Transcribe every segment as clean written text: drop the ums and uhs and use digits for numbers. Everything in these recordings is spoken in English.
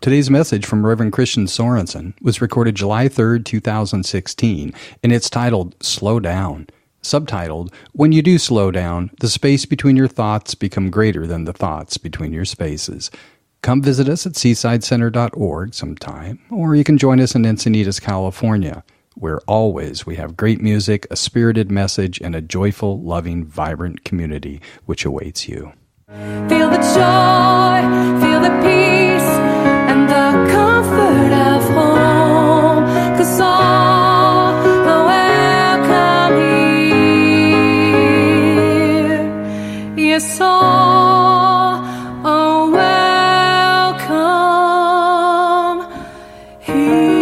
Today's message from Reverend Christian Sorensen was recorded July 3rd, 2016, and it's titled, Slow Down. Subtitled, When you do slow down, the space between your thoughts become greater than the thoughts between your spaces. Come visit us at seasidecenter.org sometime, or you can join us in Encinitas, California, where always we have great music, a spirited message, and a joyful, loving, vibrant community which awaits you. Feel the joy, feel the peace, and the comfort of home, 'cause all are welcome here. Yes, all are welcome here.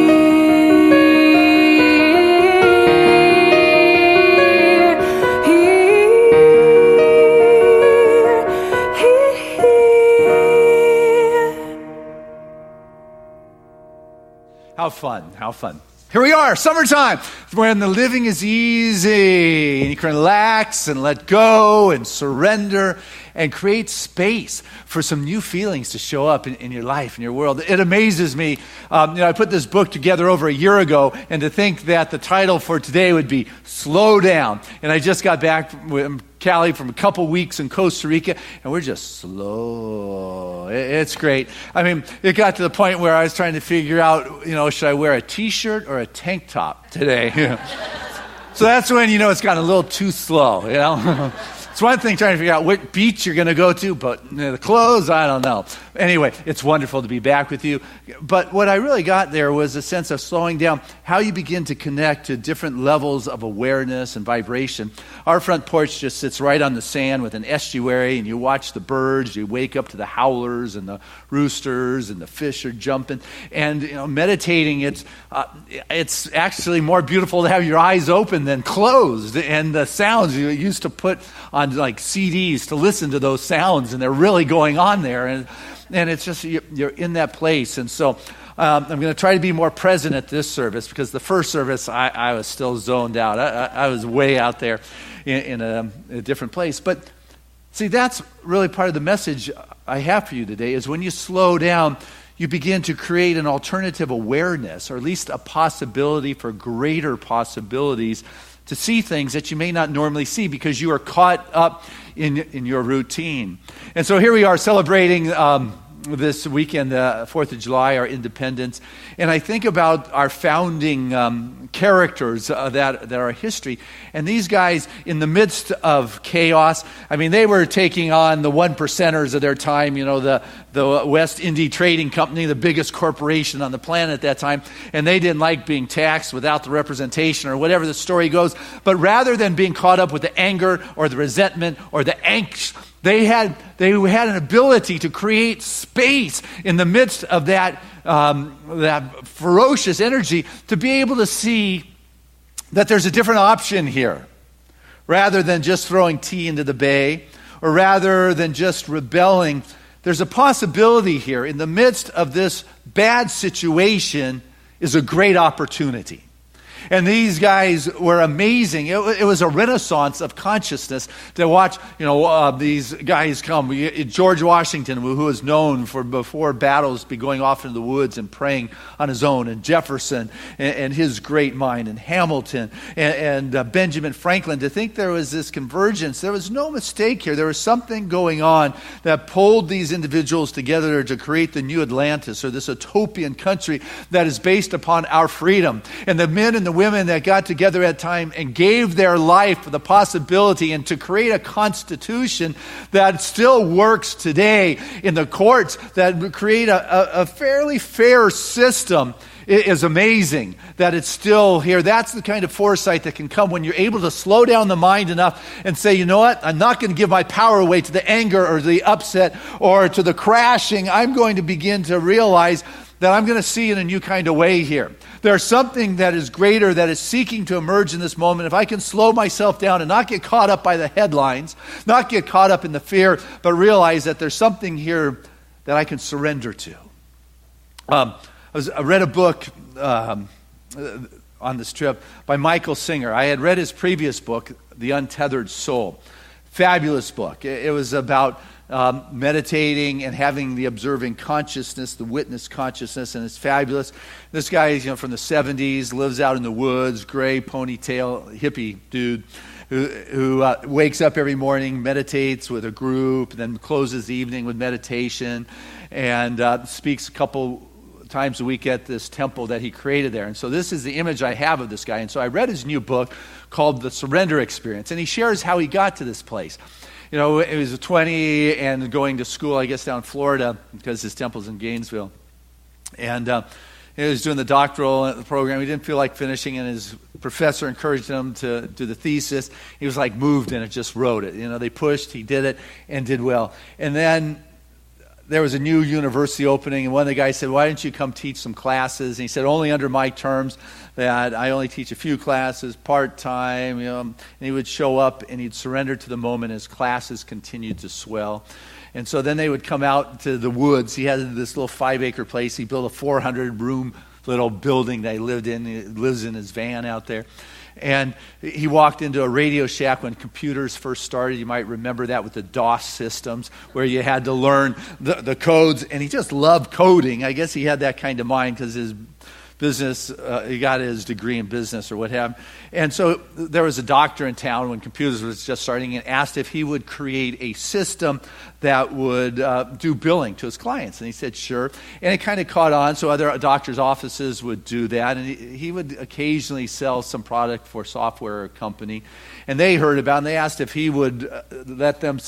How fun. Here we are, summertime, when the living is easy, and you can relax and let go and surrender and create space for some new feelings to show up in your life, in your world. It amazes me. I put this book together over a year ago, and to think that the title for today would be Slow Down. And I just got back with Callie from a couple weeks in Costa Rica, and we're just slow. It's great. I mean, it got to the point where I was trying to figure out, should I wear a t-shirt or a tank top today? So that's when, it's gotten a little too slow, It's one thing trying to figure out what beach you're going to go to, but the clothes, I don't know. Anyway, it's wonderful to be back with you. But what I really got there was a sense of slowing down, how you begin to connect to different levels of awareness and vibration. Our front porch just sits right on the sand with an estuary, and you watch the birds, you wake up to the howlers and the roosters, and the fish are jumping. And, meditating, it's actually more beautiful to have your eyes open than closed. And the sounds you used to put on like CDs to listen to those sounds, and they're really going on there, and it's just you're in that place. And so I'm going to try to be more present at this service, because the first service I was still zoned out. I was way out there in a different place. But see, that's really part of the message I have for you today, is when you slow down, you begin to create an alternative awareness, or at least a possibility for greater possibilities to see things that you may not normally see because you are caught up in your routine. And so here we are celebrating this weekend, the 4th of July, our independence. And I think about our founding characters that are history. And these guys, in the midst of chaos, they were taking on the one percenters of their time, the West India Trading Company, the biggest corporation on the planet at that time. And they didn't like being taxed without the representation, or whatever the story goes. But rather than being caught up with the anger or the resentment or the angst, they had an ability to create space in the midst of that ferocious energy, to be able to see that there's a different option here. Rather than just throwing tea into the bay, or rather than just rebelling, there's a possibility here. In the midst of this bad situation is a great opportunity. And these guys were amazing. It was a renaissance of consciousness to watch, these guys come. George Washington, who was known for before battles be going off into the woods and praying on his own, and Jefferson and his great mind, and Hamilton and Benjamin Franklin. To think there was this convergence, there was no mistake here. There was something going on that pulled these individuals together to create the new Atlantis, or this utopian country that is based upon our freedom. And the men and the women that got together at time and gave their life for the possibility and to create a constitution that still works today in the courts, that create a fairly fair system, is amazing that it's still here. That's the kind of foresight that can come when you're able to slow down the mind enough and say, you know what, I'm not going to give my power away to the anger or the upset or to the crashing. I'm going to begin to realize that I'm going to see in a new kind of way here. There's something that is greater that is seeking to emerge in this moment. If I can slow myself down and not get caught up by the headlines, not get caught up in the fear, but realize that there's something here that I can surrender to. I read a book on this trip by Michael Singer. I had read his previous book, The Untethered Soul. Fabulous book. It was about meditating and having the observing consciousness, the witness consciousness, and it's fabulous. This guy is from the 70s, lives out in the woods, gray ponytail, hippie dude, who wakes up every morning, meditates with a group, then closes the evening with meditation, and speaks a couple times a week at this temple that he created there. And so this is the image I have of this guy. And so I read his new book called The Surrender Experience, and he shares how he got to this place. He was 20 and going to school, I guess, down in Florida, because his temple's in Gainesville. And he was doing the doctoral program. He didn't feel like finishing, and his professor encouraged him to do the thesis. He was like moved, and just wrote it. They pushed, he did it, and did well. And then there was a new university opening, and one of the guys said, "Why don't you come teach some classes?" And he said, "Only under my terms, that I only teach a few classes, part-time." And he would show up, and he'd surrender to the moment as classes continued to swell. And so then they would come out to the woods. He had this little 5-acre place. He built a 400-room little building that he lived in. He lives in his van out there. And he walked into a Radio Shack when computers first started. You might remember that with the DOS systems, where you had to learn the codes. And he just loved coding. I guess he had that kind of mind because his business, he got his degree in business or what have you. And so there was a doctor in town when computers was just starting, and asked if he would create a system that would do billing to his clients. And he said, sure. And it kind of caught on, so other doctors' offices would do that. And he would occasionally sell some product for a software company. And they heard about it, and they asked if he would let them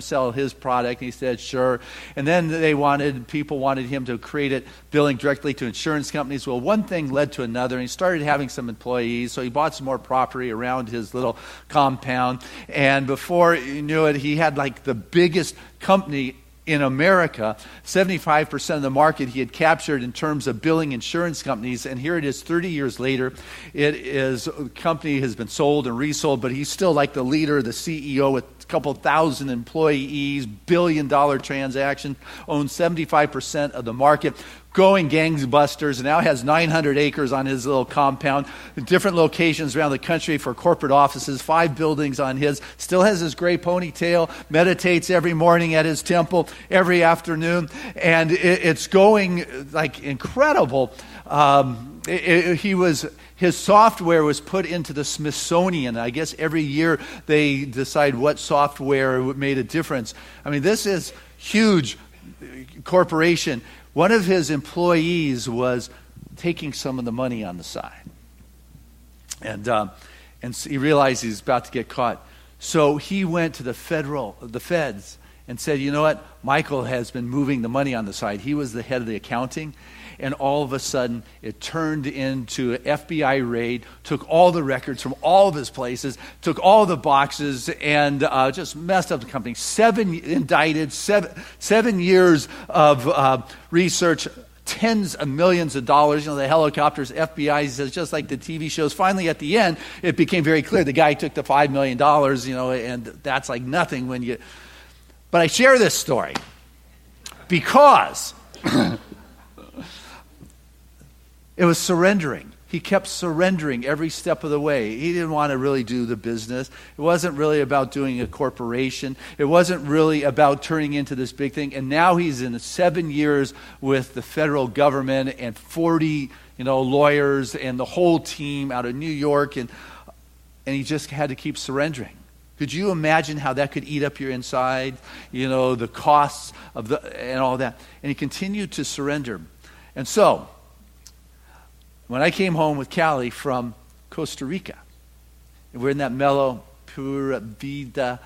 sell his product. And he said, sure. And then people wanted him to create it billing directly to insurance companies. Well, one thing led to another, and he started having some employees, so he bought some more property around his little compound. And before you knew it, he had like the biggest company in America. 75% of the market he had captured in terms of billing insurance companies. And here it is 30 years later. The company has been sold and resold, but he's still like the leader, the CEO with a couple thousand employees, billion-dollar transaction, owns 75% of the market, going gangbusters, and now has 900 acres on his little compound, different locations around the country for corporate offices, 5 buildings on his, still has his gray ponytail, meditates every morning at his temple, every afternoon, and it's going like incredible. His software was put into the Smithsonian. I guess every year they decide what software made a difference. I mean, this is huge corporation. One of his employees was taking some of the money on the side. And he realized he was about to get caught. So he went to the feds, and said, you know what? Michael has been moving the money on the side. He was the head of the accounting. And all of a sudden, it turned into an FBI raid, took all the records from all of his places, took all the boxes, and just messed up the company. 7 indicted, 7 years of research, tens of millions of dollars. The helicopters, FBI, says, just like the TV shows. Finally, at the end, it became very clear the guy took the $5 million, and that's like nothing when you... But I share this story because... It was surrendering. He kept surrendering every step of the way. He didn't want to really do the business. It wasn't really about doing a corporation. It wasn't really about turning into this big thing. And now he's in 7 years with the federal government and 40, lawyers and the whole team out of New York. And he just had to keep surrendering. Could you imagine how that could eat up your inside? The costs of and all that. And he continued to surrender. And so... when I came home with Callie from Costa Rica, and we're in that mellow, pura vida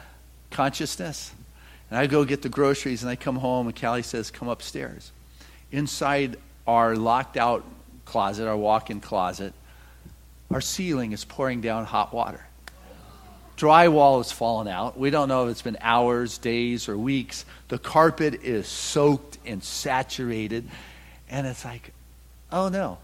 consciousness, and I go get the groceries, and I come home, and Callie says, come upstairs. Inside our locked-out closet, our walk-in closet, our ceiling is pouring down hot water. Drywall has fallen out. We don't know if it's been hours, days, or weeks. The carpet is soaked and saturated, and it's like, oh no.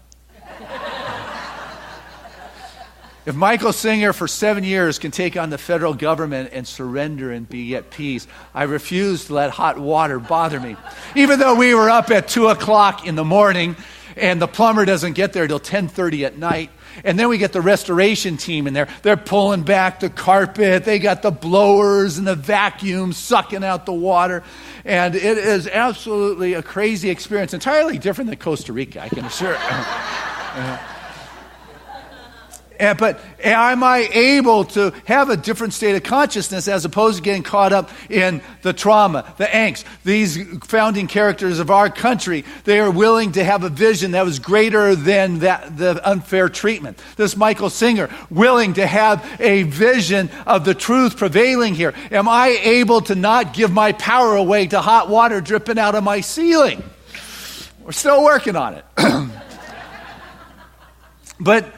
If Michael Singer for 7 years can take on the federal government and surrender and be at peace, I refuse to let hot water bother me. Even though we were up at 2 o'clock in the morning and the plumber doesn't get there till 10:30 at night. And then we get the restoration team in there. They're pulling back the carpet. They got the blowers and the vacuum sucking out the water. And it is absolutely a crazy experience, entirely different than Costa Rica, I can assure you. But am I able to have a different state of consciousness as opposed to getting caught up in the trauma, the angst? These founding characters of our country, they are willing to have a vision that was greater than the unfair treatment. This Michael Singer, willing to have a vision of the truth prevailing here. Am I able to not give my power away to hot water dripping out of my ceiling? We're still working on it. But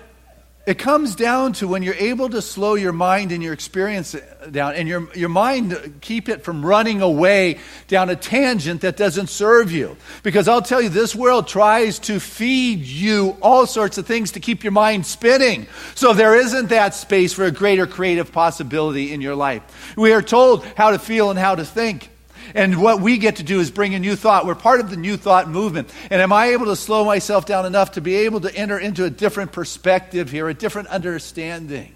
it comes down to when you're able to slow your mind and your experience down, and your mind, keep it from running away down a tangent that doesn't serve you. Because I'll tell you, this world tries to feed you all sorts of things to keep your mind spinning. So there isn't that space for a greater creative possibility in your life. We are told how to feel and how to think. And what we get to do is bring a new thought. We're part of the new thought movement. And am I able to slow myself down enough to be able to enter into a different perspective here, a different understanding?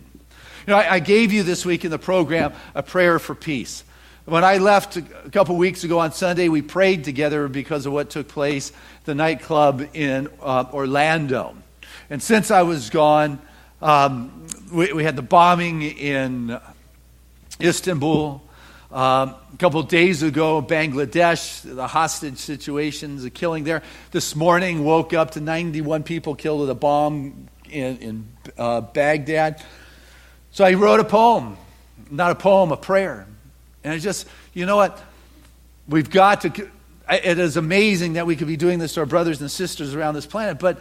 You know, I gave you this week in the program a prayer for peace. When I left a couple weeks ago on Sunday, we prayed together because of what took place at the nightclub in Orlando. And since I was gone, we had the bombing in Istanbul. A couple of days ago, Bangladesh, the hostage situations, the killing there. This morning, woke up to 91 people killed with a bomb in Baghdad. So I wrote a poem. Not a poem, a prayer. And it's just, you know what? We've got to, it is amazing that we could be doing this to our brothers and sisters around this planet, but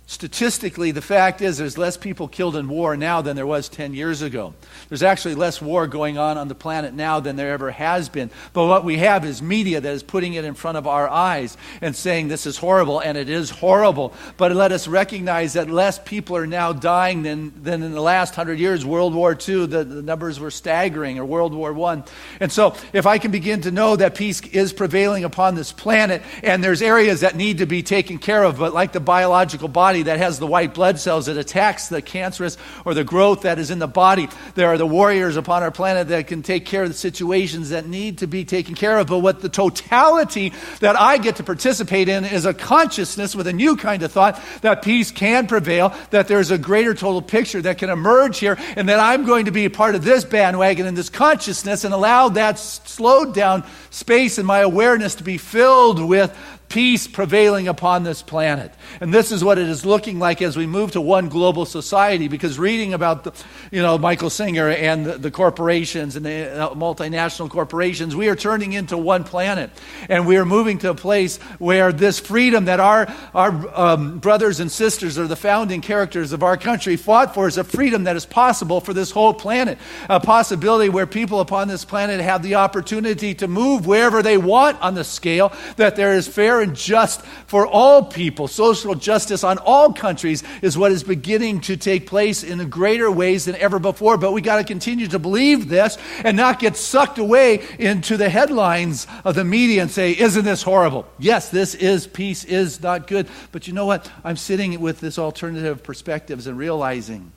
statistically, the fact is there's less people killed in war now than there was 10 years ago. There's actually less war going on the planet now than there ever has been. But what we have is media that is putting it in front of our eyes and saying this is horrible, and it is horrible. But let us recognize that less people are now dying than in the last 100 years. World War II, the numbers were staggering, or World War I. And so if I can begin to know that peace is prevailing upon this planet, and there's areas that need to be taken care of, but like the biological body, that has the white blood cells that attacks the cancerous or the growth that is in the body. There are the warriors upon our planet that can take care of the situations that need to be taken care of. But what the totality that I get to participate in is a consciousness with a new kind of thought that peace can prevail, that there's a greater total picture that can emerge here, and that I'm going to be a part of this bandwagon and this consciousness and allow that slowed down space in my awareness to be filled with peace prevailing upon this planet. And this is what it is looking like as we move to one global society, because reading about Michael Singer and the corporations and the multinational corporations, we are turning into one planet, and we are moving to a place where this freedom that our brothers and sisters or the founding characters of our country fought for is a freedom that is possible for this whole planet, a possibility where people upon this planet have the opportunity to move wherever they want on the scale, that there is fair and just for all people. Social justice on all countries is what is beginning to take place in greater ways than ever before. But we got to continue to believe this and not get sucked away into the headlines of the media and say, isn't this horrible? Yes, this is, peace is not good. But you know what? I'm sitting with this alternative perspectives and realizing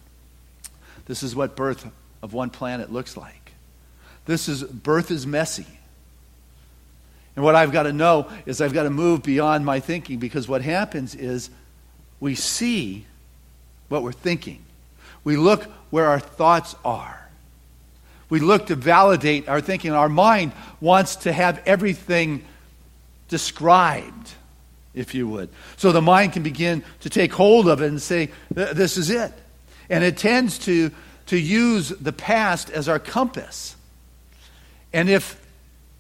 this is what birth of one planet looks like. Birth is messy. And what I've got to know is I've got to move beyond my thinking, because what happens is we see what we're thinking. We look where our thoughts are. We look to validate our thinking. Our mind wants to have everything described, if you would. So the mind can begin to take hold of it and say, this is it. And it tends to use the past as our compass. And if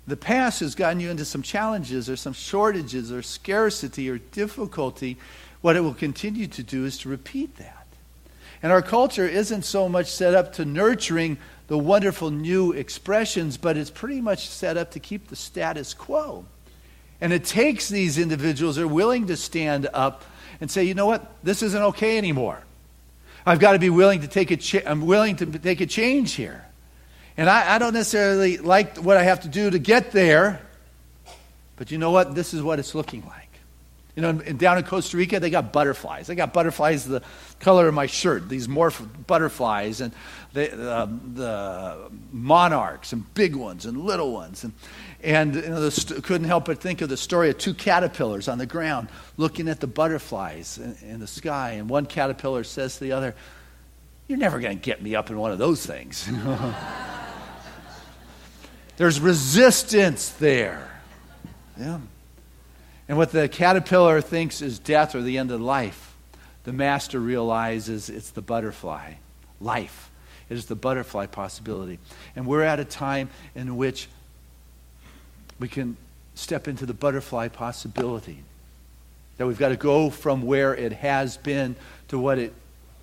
the past has gotten you into some challenges or some shortages or scarcity or difficulty, what it will continue to do is to repeat that. And our culture isn't so much set up to nurturing the wonderful new expressions, but it's pretty much set up to keep the status quo. And it takes these individuals who are willing to stand up and say, you know what, this isn't okay anymore. I've got to be willing to take I'm willing to take a change here. And I don't necessarily like what I have to do to get there, but you know what? This is what it's looking like. You know, down in Costa Rica, they got butterflies. They got butterflies the color of my shirt, these morph butterflies, and the monarchs, and big ones and little ones. And you know, couldn't help but think of the story of two caterpillars on the ground looking at the butterflies in the sky. And one caterpillar says to the other, "You're never going to get me up in one of those things." There's resistance there. Yeah. And what the caterpillar thinks is death or the end of life, the master realizes it's the butterfly. Life. It is the butterfly possibility. And we're at a time in which we can step into the butterfly possibility. That we've got to go from where it has been to what it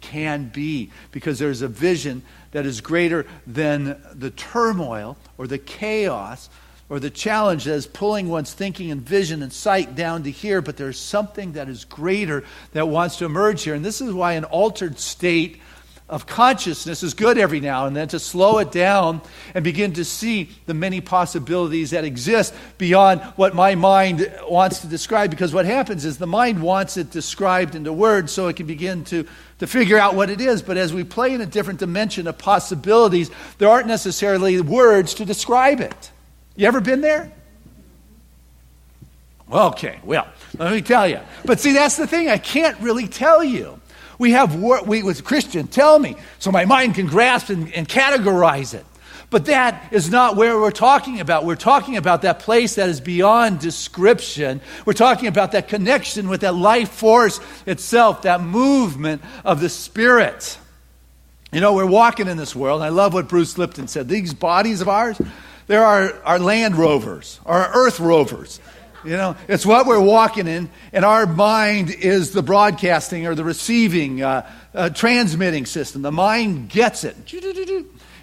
can be, because there's a vision that is greater than the turmoil or the chaos or the challenge that is pulling one's thinking and vision and sight down to here. But there's something that is greater that wants to emerge here. And this is why an altered state of consciousness is good every now and then, to slow it down and begin to see the many possibilities that exist beyond what my mind wants to describe. Because what happens is the mind wants it described into words so it can begin to figure out what it is. But as we play in a different dimension of possibilities, there aren't necessarily words to describe it. You ever been there? Okay, well, let me tell you. But see, that's the thing. I can't really tell you. We with Christian, tell me, so my mind can grasp and categorize it. But that is not where we're talking about. We're talking about that place that is beyond description. We're talking about that connection with that life force itself, that movement of the Spirit. You know, we're walking in this world. I love what Bruce Lipton said. These bodies of ours, they're our land rovers, our earth rovers. You know, it's what we're walking in, and our mind is the broadcasting or the receiving, transmitting system. The mind gets it,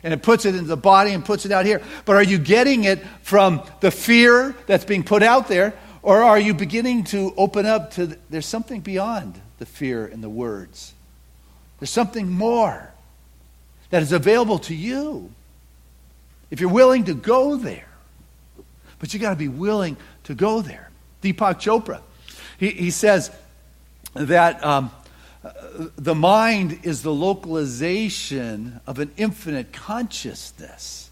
and it puts it into the body and puts it out here. But are you getting it from the fear that's being put out there, or are you beginning to open up to, there's something beyond the fear and the words? There's something more that is available to you if you're willing to go there. But you got to be willing to go there. Deepak Chopra, he says that the mind is the localization of an infinite consciousness,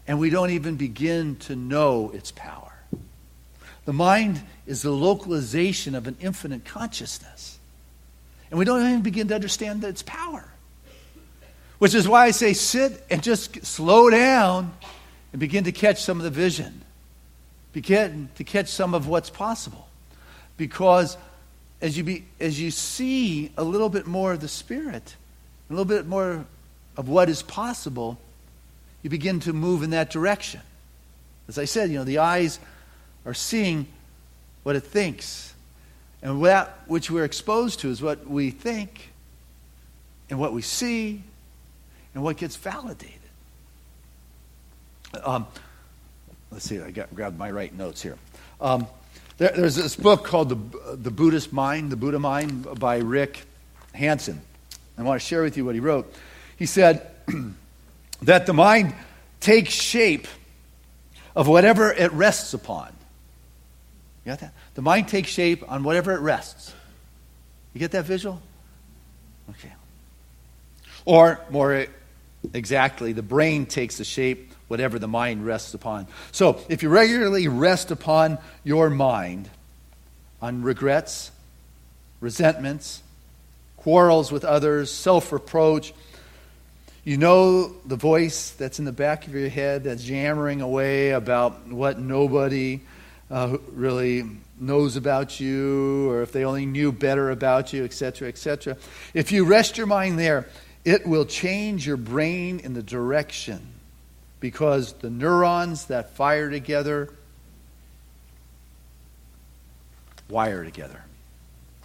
and we don't even begin to know its power. The mind is the localization of an infinite consciousness, and we don't even begin to understand its power. Which is why I say sit and just slow down and begin to catch some of the vision. Begin to catch some of what's possible. Because as you see a little bit more of the Spirit, a little bit more of what is possible, you begin to move in that direction. As I said, you know, the eyes are seeing what it thinks. And that which we're exposed to is what we think and what we see and what gets validated. Let's see, I grabbed my right notes here. There's this book called The Buddhist Mind, The Buddha Mind, by Rick Hansen. I want to share with you what he wrote. He said that the mind takes shape of whatever it rests upon. You got that? The mind takes shape on whatever it rests. You get that visual? Okay. Or more exactly, the brain takes the shape whatever the mind rests upon. So if you regularly rest upon your mind on regrets, resentments, quarrels with others, self-reproach, you know the voice that's in the back of your head that's yammering away about what nobody really knows about you, or if they only knew better about you, etc., etc. If you rest your mind there, it will change your brain in the direction, because the neurons that fire together wire together,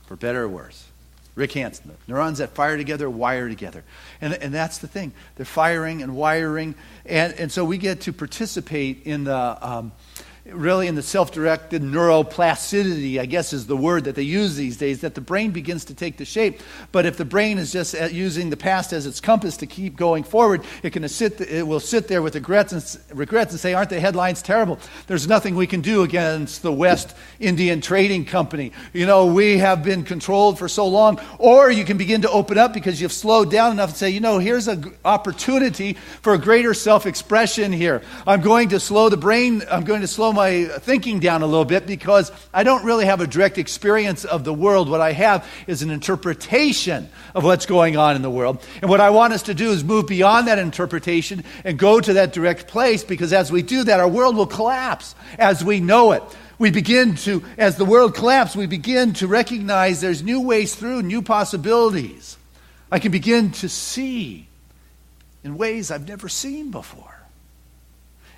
for better or worse. Rick Hansen, neurons that fire together wire together. And that's the thing. They're firing and wiring. And so we get to participate in the really in the self-directed neuroplasticity, I guess is the word that they use these days, that the brain begins to take the shape. But if the brain is just using the past as its compass to keep going forward, it will sit there with regrets and say, aren't the headlines terrible? There's nothing we can do against the West Indian Trading Company. We have been controlled for so long. Or you can begin to open up because you've slowed down enough and say, here's an opportunity for a greater self-expression here. I'm going to slow the brain. I'm going to slow my thinking down a little bit because I don't really have a direct experience of the world. What I have is an interpretation of what's going on in the world. And what I want us to do is move beyond that interpretation and go to that direct place, because as we do that, our world will collapse as we know it. As the world collapses, we begin to recognize there's new ways through, new possibilities. I can begin to see in ways I've never seen before.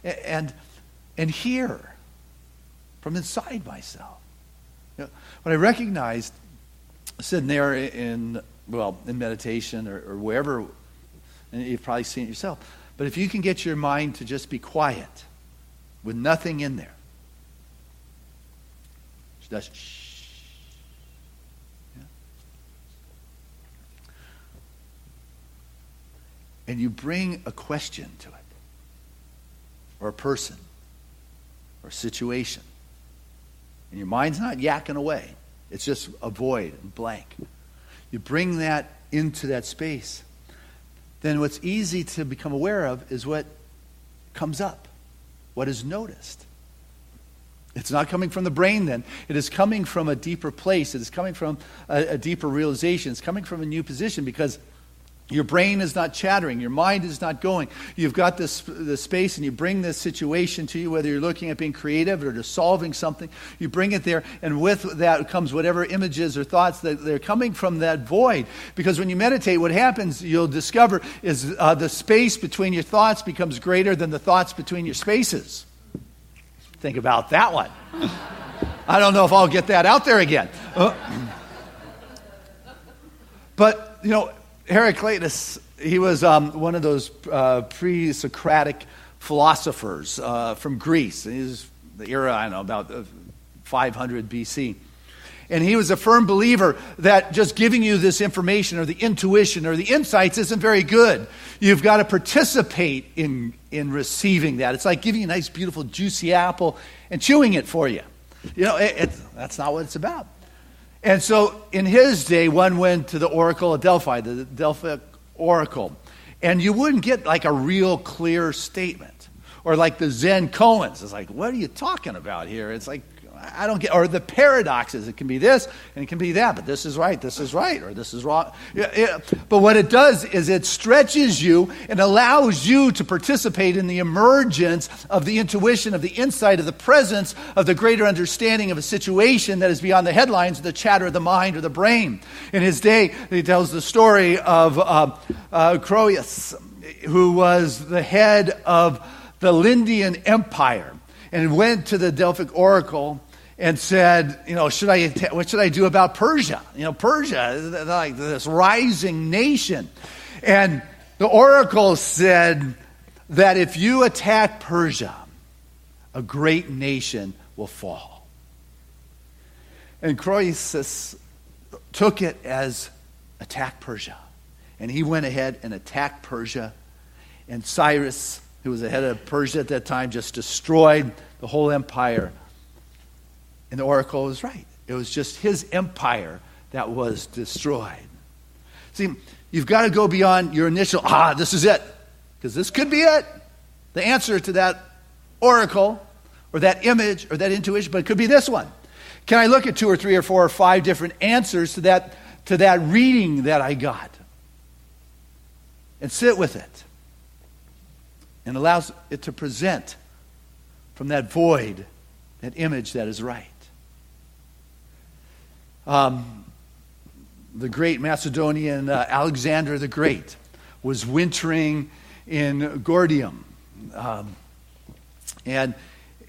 And hear from inside myself. What I recognized sitting there in meditation or wherever, and you've probably seen it yourself, but if you can get your mind to just be quiet with nothing in there, just shh. Yeah. And you bring a question to it, or a person, or a situation, and your mind's not yakking away. It's just a void and blank. You bring that into that space. Then what's easy to become aware of is what comes up, what is noticed. It's not coming from the brain then. It is coming from a deeper place. It is coming from a deeper realization. It's coming from a new position, because your brain is not chattering. Your mind is not going. You've got this space, and you bring this situation to you, whether you're looking at being creative or just solving something. You bring it there, and with that comes whatever images or thoughts that they're coming from that void. Because when you meditate, what happens, you'll discover, is the space between your thoughts becomes greater than the thoughts between your spaces. Think about that one. I don't know if I'll get that out there again. But, Heraclitus, he was one of those pre-Socratic philosophers from Greece. He was the era, about 500 BC. And he was a firm believer that just giving you this information or the intuition or the insights isn't very good. You've got to participate in receiving that. It's like giving you a nice, beautiful, juicy apple and chewing it for you. That's not what it's about. And so in his day, one went to the Oracle of Delphi, the Delphic Oracle. And you wouldn't get like a real clear statement. Or like the Zen koans. It's like, what are you talking about here? It's like, I don't get, or the paradoxes. It can be this and it can be that, but this is right, or this is wrong. But what it does is it stretches you and allows you to participate in the emergence of the intuition, of the insight, of the presence, of the greater understanding of a situation that is beyond the headlines, the chatter of the mind or the brain. In his day, he tells the story of Croesus, who was the head of the Lydian Empire, and went to the Delphic Oracle and said, what should I do about Persia? Persia, like this rising nation. And the oracle said that if you attack Persia, a great nation will fall. And Croesus took it as attack Persia. And he went ahead and attacked Persia. And Cyrus, who was the head of Persia at that time, just destroyed the whole empire. And the oracle was right. It was just his empire that was destroyed. See, you've got to go beyond your initial, this is it. Because this could be it. The answer to that oracle, or that image, or that intuition, but it could be this one. Can I look at 2 or 3 or 4 or 5 different answers to that reading that I got? And sit with it. And allows it to present from that void, that image that is right. The great Macedonian Alexander the Great was wintering in Gordium. And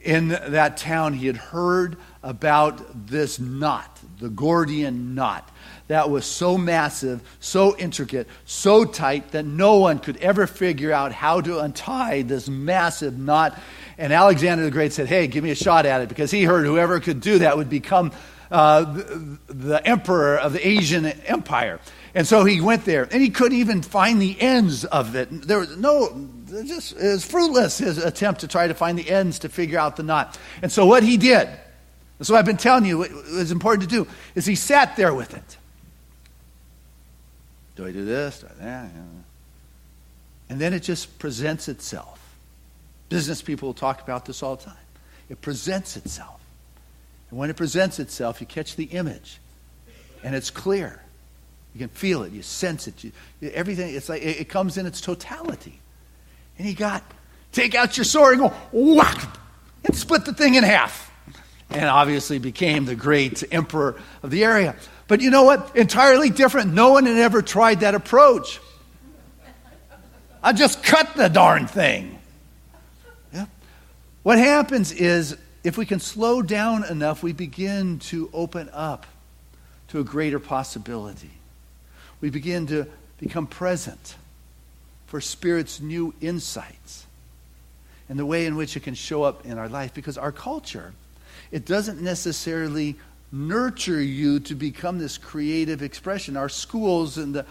in that town, he had heard about this knot, the Gordian knot, that was so massive, so intricate, so tight that no one could ever figure out how to untie this massive knot. And Alexander the Great said, hey, give me a shot at it, because he heard whoever could do that would become the emperor of the Asian empire. And so he went there, and he couldn't even find the ends of it. There was it was fruitless, his attempt to try to find the ends to figure out the knot. And so what he did, and so I've been telling you what was important to do, is he sat there with it. Do I do this? Do I that? And then it just presents itself. Business people will talk about this all the time. It presents itself. And when it presents itself, you catch the image, and it's clear. You can feel it. You sense it. Everything. It's like it comes in its totality. And he take out your sword and go whack, and split the thing in half. And obviously became the great emperor of the area. But you know what? Entirely different. No one had ever tried that approach. I just cut the darn thing. Yeah. What happens is, if we can slow down enough, we begin to open up to a greater possibility. We begin to become present for Spirit's new insights and the way in which it can show up in our life. Because our culture, it doesn't necessarily nurture you to become this creative expression. Our schools and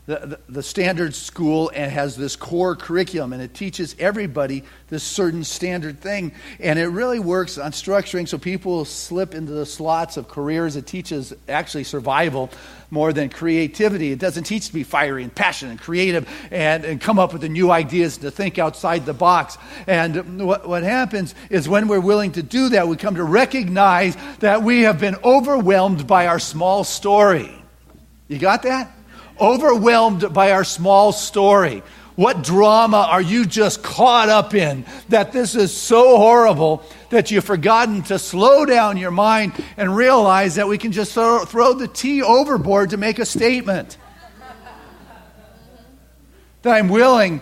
the standard school has this core curriculum, and it teaches everybody this certain standard thing, and it really works on structuring so people slip into the slots of careers. It teaches actually survival more than creativity. It doesn't teach to be fiery and passionate and creative and come up with the new ideas, to think outside the box. And what happens is, when we're willing to do that, we come to recognize that we have been overwhelmed by our small story. You got that? Overwhelmed by our small story. What drama are you just caught up in that this is so horrible that you've forgotten to slow down your mind and realize that we can just throw the tea overboard to make a statement? That I'm willing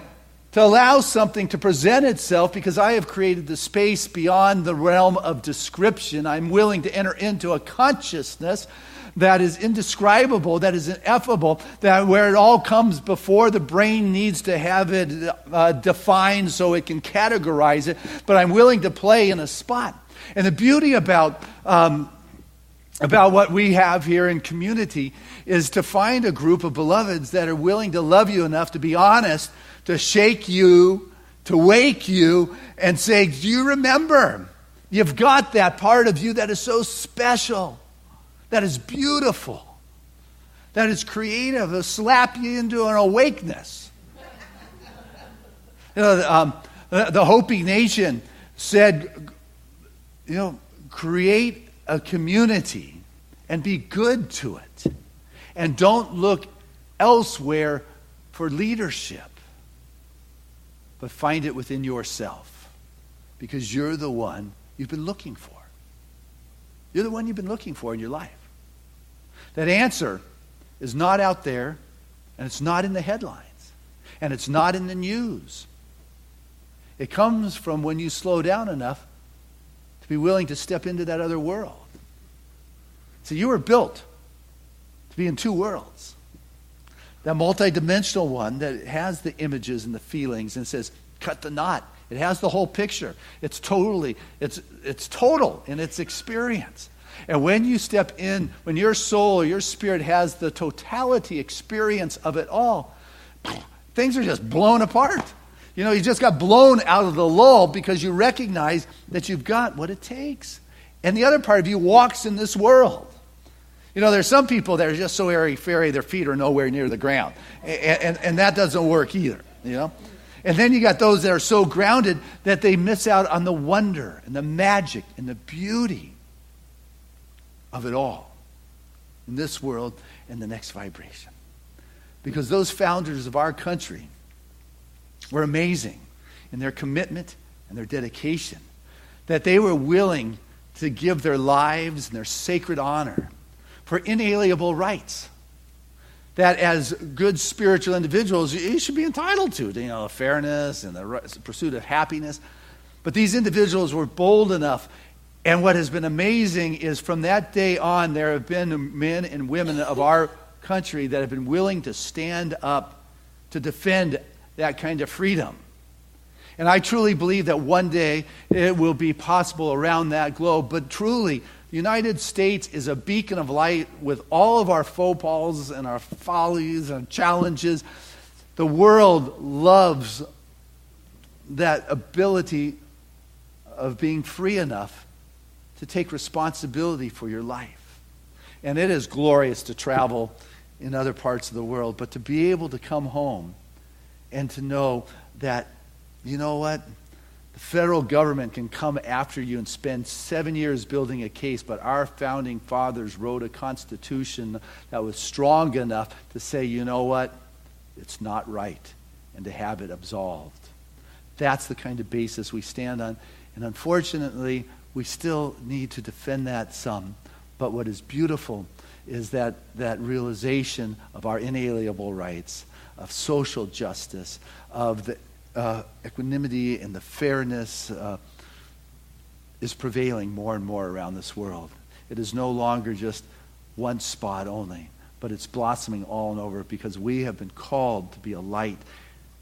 to allow something to present itself because I have created the space beyond the realm of description. I'm willing to enter into a consciousness that is indescribable, that is ineffable, that where it all comes before the brain needs to have it defined so it can categorize it, but I'm willing to play in a spot. And the beauty about what we have here in community is to find a group of beloveds that are willing to love you enough to be honest, to shake you, to wake you, and say, do you remember? You've got that part of you that is so special, that is beautiful, that is creative. It'll slap you into an awakeness. The Hopi Nation said, create a community and be good to it. And don't look elsewhere for leadership, but find it within yourself, because you're the one you've been looking for. You're the one you've been looking for in your life. That answer is not out there, and it's not in the headlines, and it's not in the news. It comes from when you slow down enough to be willing to step into that other world. So you were built to be in two worlds. That multidimensional one that has the images and the feelings and says, cut the knot. It has the whole picture. It's total in its experience. And when you step in, when your soul or your spirit has the totality experience of it all, things are just blown apart. You just got blown out of the lull because you recognize that you've got what it takes. And the other part of you walks in this world. There's some people that are just so airy-fairy, their feet are nowhere near the ground. And that doesn't work either, And then you got those that are so grounded that they miss out on the wonder and the magic and the beauty of it all in this world and the next vibration. Because those founders of our country were amazing in their commitment and their dedication, that they were willing to give their lives and their sacred honor for inalienable rights that as good spiritual individuals you should be entitled to, the fairness and the pursuit of happiness. But these individuals were bold enough. And what has been amazing is from that day on, there have been men and women of our country that have been willing to stand up to defend that kind of freedom. And I truly believe that one day it will be possible around that globe. But truly, the United States is a beacon of light with all of our faux pas and our follies and challenges. The world loves that ability of being free enough to take responsibility for your life. And it is glorious to travel in other parts of the world, but to be able to come home and to know that, you know what, the federal government can come after you and spend 7 years building a case, but our founding fathers wrote a constitution that was strong enough to say, you know what, it's not right, and to have it absolved. That's the kind of basis we stand on. And unfortunately, we still need to defend that some. But what is beautiful is that realization of our inalienable rights, of social justice, of the equanimity and the fairness is prevailing more and more around this world. It is no longer just one spot only, but it's blossoming all and over because we have been called to be a light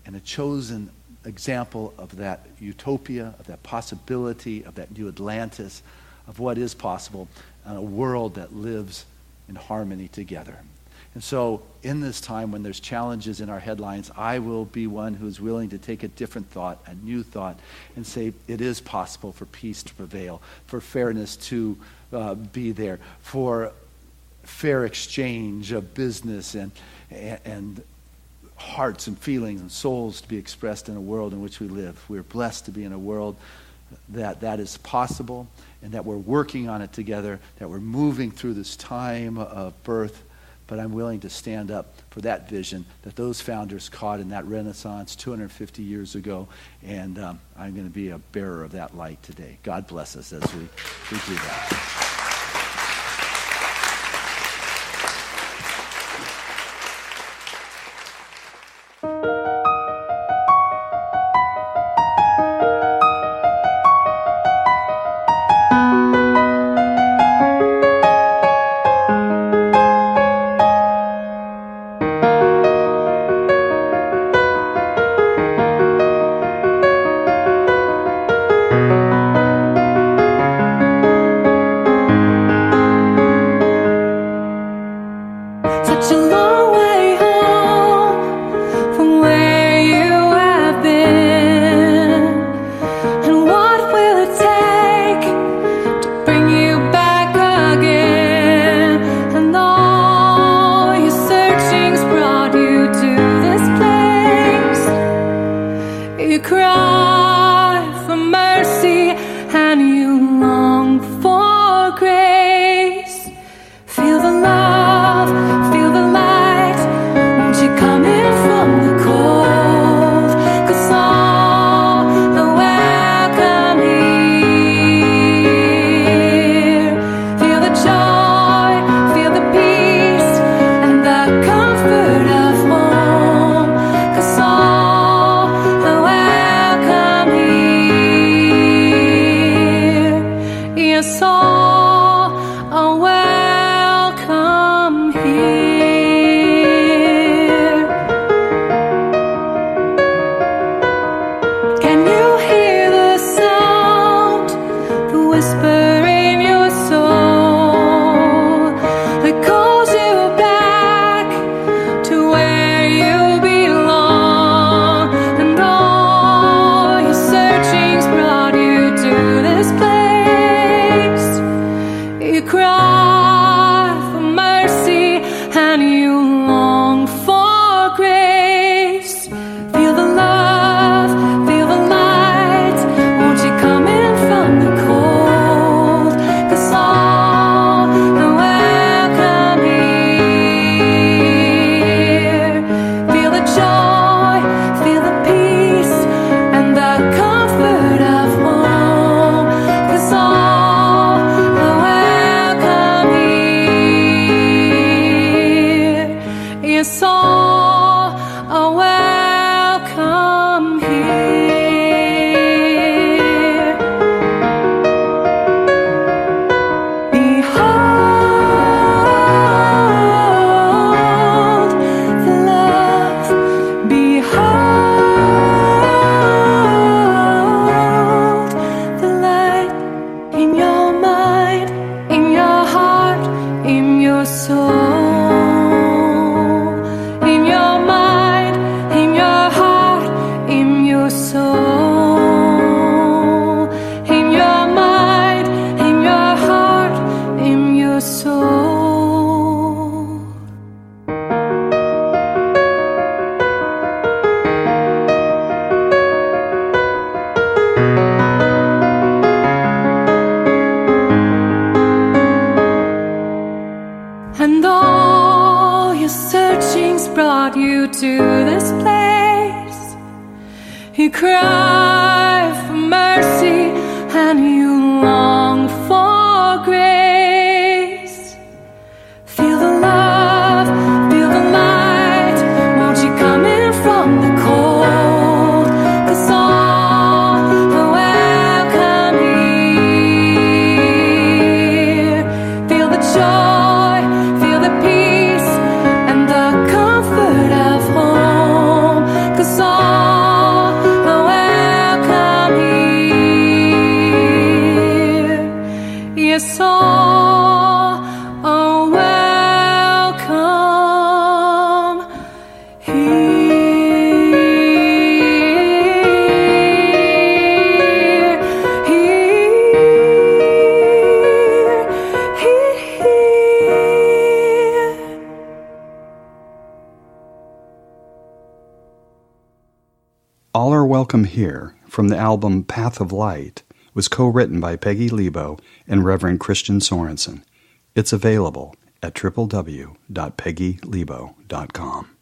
and a chosen example of that utopia, of that possibility, of that new Atlantis, of what is possible in a world that lives in harmony together. And so in this time when there's challenges in our headlines, I will be one who's willing to take a different thought, a new thought, and say it is possible for peace to prevail, for fairness to be there, for fair exchange of business and hearts and feelings and souls to be expressed in a world in which we live. We're blessed to be in a world that is possible, and that we're working on it together, that we're moving through this time of birth. But I'm willing to stand up for that vision that those founders caught in that Renaissance 250 years ago, and I'm going to be a bearer of that light today. God bless us as we do that. brought you to this place. You cry for mercy and you long for grace. Feel the love, feel the light. Won't you come in from the cold? 'Cause all are welcome here. Feel the joy, feel the peace, and the comfort of home. 'Cause all are welcome here. Yes, all are welcome here. Here. All Are Welcome Here, from the album Path of Light, was co-written by Peggy Lebo and Reverend Christian Sorensen. It's available at www.peggylebo.com.